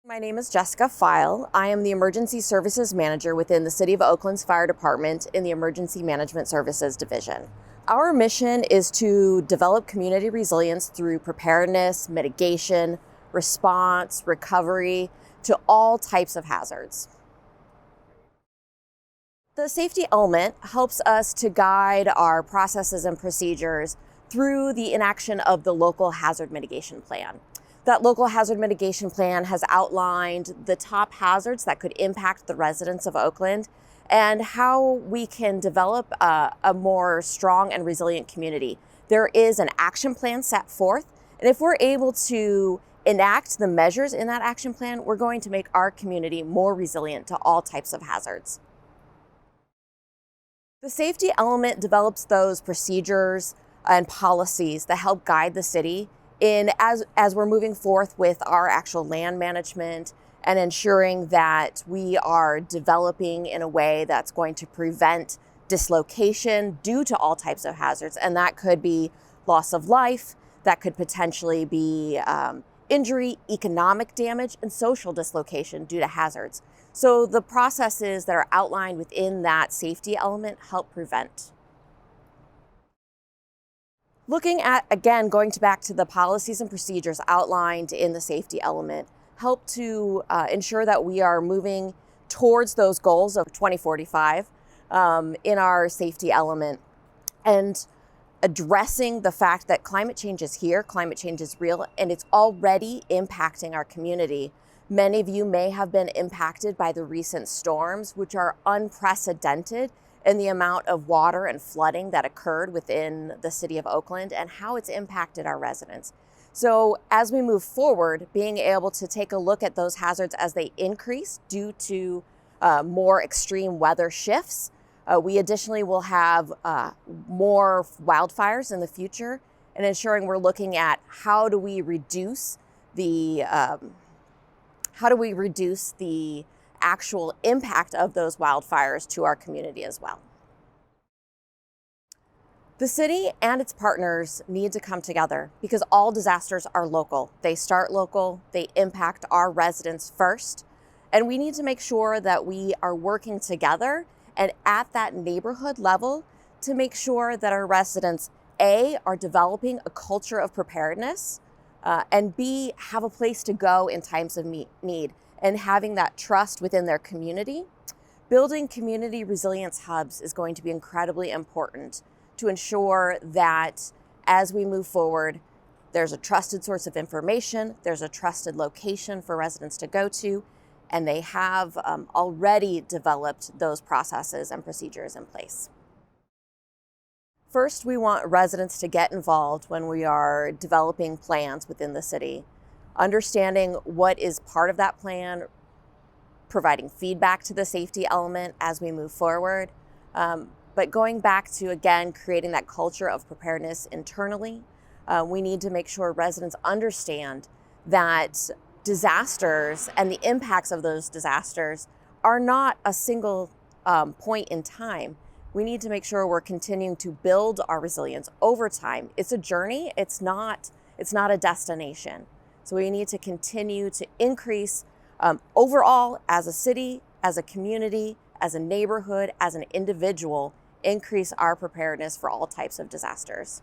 My name is Jessica Feil. I am the Emergency Services Manager within the City of Oakland's Fire Department in the Emergency Management Services Division. Our mission is to develop community resilience through preparedness, mitigation, response, recovery to all types of hazards. The safety element helps us to guide our processes and procedures through the inaction of the local hazard mitigation plan. That local hazard mitigation plan has outlined the top hazards that could impact the residents of Oakland and how we can develop a more strong and resilient community. There is an action plan set forth, and if we're able to enact the measures in that action plan, we're going to make our community more resilient to all types of hazards. The safety element develops those procedures and policies that help guide the city as we're moving forth with our actual land management and ensuring that we are developing in a way that's going to prevent dislocation due to all types of hazards. And that could be loss of life, that could potentially be injury, economic damage, and social dislocation due to hazards. So the processes that are outlined within that safety element help prevent. Looking at, again, going back to the policies and procedures outlined in the safety element, help to ensure that we are moving towards those goals of 2045 in our safety element and addressing the fact that climate change is here, climate change is real, and it's already impacting our community. Many of you may have been impacted by the recent storms, which are unprecedented in the amount of water and flooding that occurred within the city of Oakland and how it's impacted our residents. So as we move forward, being able to take a look at those hazards as they increase due to more extreme weather shifts. We additionally will have more wildfires in the future, and ensuring we're looking at how do we reduce the actual impact of those wildfires to our community as well. The city and its partners need to come together because all disasters are local. They start local, they impact our residents first, and we need to make sure that we are working together and at that neighborhood level to make sure that our residents, A, are developing a culture of preparedness, and B, have a place to go in times of need. And having that trust within their community. Building community resilience hubs is going to be incredibly important to ensure that as we move forward, there's a trusted source of information, there's a trusted location for residents to go to, and they have already developed those processes and procedures in place. First, we want residents to get involved when we are developing plans within the city. Understanding what is part of that plan, providing feedback to the safety element as we move forward, but going back to, again, creating that culture of preparedness internally. We need to make sure residents understand that disasters and the impacts of those disasters are not a single point in time. We need to make sure we're continuing to build our resilience over time. It's a journey, it's not a destination. So we need to continue to increase overall as a city, as a community, as a neighborhood, as an individual, increase our preparedness for all types of disasters.